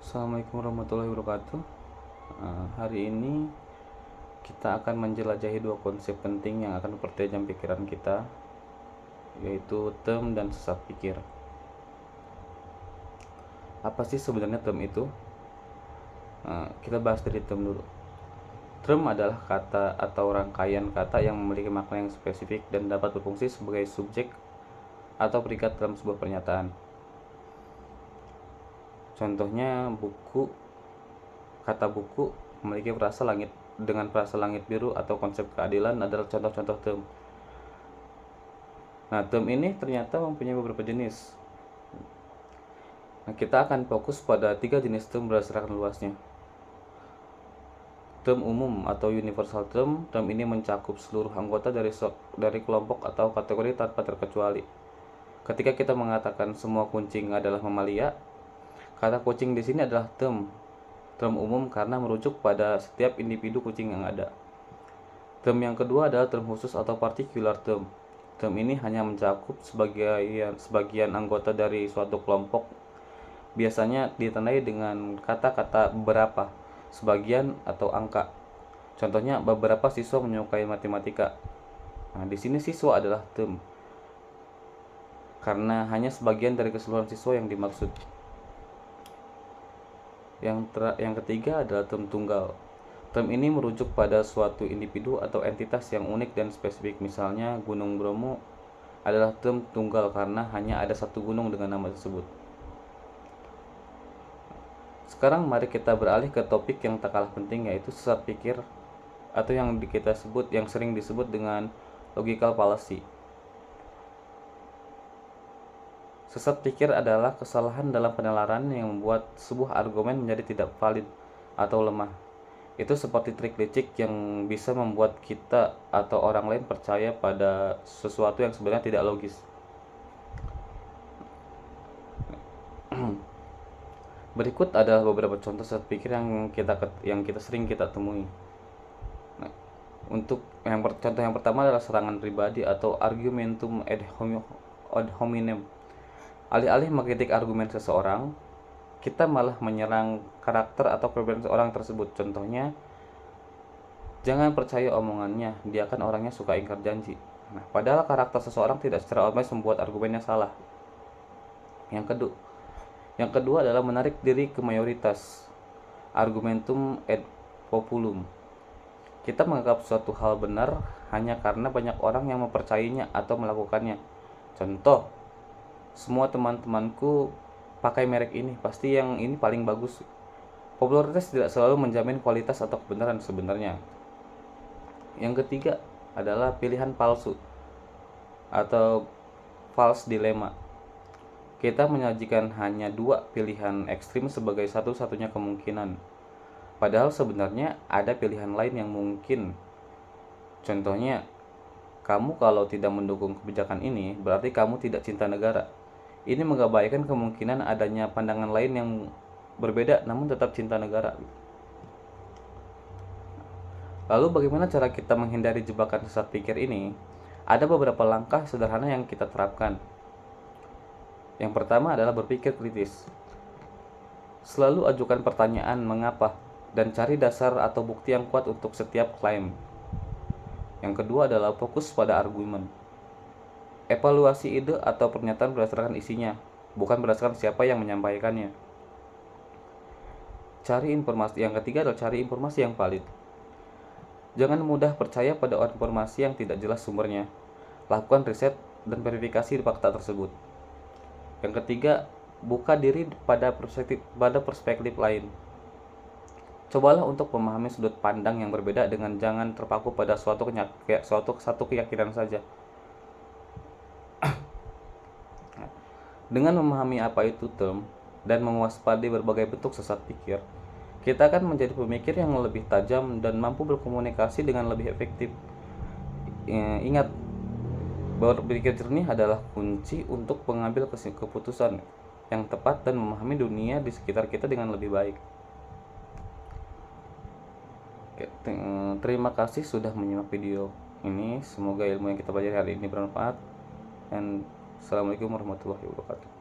Assalamualaikum warahmatullahi wabarakatuh. Hari ini kita akan menjelajahi dua konsep penting yang akan mempertajam pikiran kita, yaitu term dan sesat pikir. Apa sih sebenarnya term itu? Kita bahas dari term dulu. Term adalah kata atau rangkaian kata yang memiliki makna yang spesifik dan dapat berfungsi sebagai subjek atau predikat dalam sebuah pernyataan. Contohnya buku. Kata buku memiliki frasa langit dengan frasa langit biru atau konsep keadilan adalah contoh-contoh term. Nah, term ini ternyata mempunyai beberapa jenis. Nah, kita akan fokus pada 3 jenis term berdasarkan luasnya. Term umum atau universal term. Term ini mencakup seluruh anggota dari kelompok atau kategori tanpa terkecuali. Ketika kita mengatakan semua kucing adalah mamalia, kata kucing di sini adalah term umum karena merujuk pada setiap individu kucing yang ada. Term yang kedua adalah term khusus atau particular term. Term ini hanya mencakup sebagian anggota dari suatu kelompok, biasanya ditandai dengan kata-kata berapa, sebagian, atau angka. Contohnya, beberapa siswa menyukai matematika. Nah, di sini siswa adalah term karena hanya sebagian dari keseluruhan siswa yang dimaksud. Yang ketiga adalah term tunggal. Term ini merujuk pada suatu individu atau entitas yang unik dan spesifik. Misalnya, Gunung Bromo adalah term tunggal karena hanya ada satu gunung dengan nama tersebut. Sekarang mari kita beralih ke topik yang tak kalah penting, yaitu sesat pikir atau yang sering disebut dengan logical fallacy. Sesat pikir adalah kesalahan dalam penalaran yang membuat sebuah argumen menjadi tidak valid atau lemah. Itu seperti trik licik yang bisa membuat kita atau orang lain percaya pada sesuatu yang sebenarnya tidak logis. Berikut adalah beberapa contoh sesat pikir yang kita sering kita temui. Nah, untuk contoh yang pertama adalah serangan pribadi atau argumentum ad hominem. Alih-alih mengkritik argumen seseorang, kita malah menyerang karakter atau kepribadian seorang tersebut. Contohnya, jangan percaya omongannya, dia kan orangnya suka ingkar janji. Nah, padahal karakter seseorang tidak secara otomatis membuat argumennya salah. Yang kedua adalah menarik diri ke mayoritas. Argumentum ad populum. Kita menganggap suatu hal benar hanya karena banyak orang yang mempercayainya atau melakukannya. Contoh, semua teman-temanku pakai merek ini, pasti yang ini paling bagus. Popularitas tidak selalu menjamin kualitas atau kebenaran sebenarnya. Yang ketiga adalah pilihan palsu atau false dilemma. Kita menyajikan hanya 2 pilihan ekstrim sebagai satu-satunya kemungkinan. Padahal sebenarnya ada pilihan lain yang mungkin. Contohnya, kamu kalau tidak mendukung kebijakan ini, berarti kamu tidak cinta negara. Ini mengabaikan kemungkinan adanya pandangan lain yang berbeda namun tetap cinta negara. Lalu bagaimana cara kita menghindari jebakan sesat pikir ini? Ada beberapa langkah sederhana yang kita terapkan. Yang pertama adalah berpikir kritis. Selalu ajukan pertanyaan mengapa dan cari dasar atau bukti yang kuat untuk setiap klaim. Yang kedua adalah fokus pada argumen. Evaluasi ide atau pernyataan berdasarkan isinya, bukan berdasarkan siapa yang menyampaikannya. Yang ketiga adalah cari informasi yang valid. Jangan mudah percaya pada informasi yang tidak jelas sumbernya. Lakukan riset dan verifikasi fakta tersebut. Yang ketiga, buka diri pada perspektif lain. Cobalah untuk memahami sudut pandang yang berbeda dengan jangan terpaku pada satu keyakinan saja. Dengan memahami apa itu term dan mewaspadai berbagai bentuk sesat pikir, kita akan menjadi pemikir yang lebih tajam dan mampu berkomunikasi dengan lebih efektif. Ingat, berpikir jernih adalah kunci untuk mengambil keputusan yang tepat dan memahami dunia di sekitar kita dengan lebih baik. Terima kasih sudah menyimak video ini. Semoga ilmu yang kita pelajari hari ini bermanfaat. Dan Assalamualaikum warahmatullahi wabarakatuh.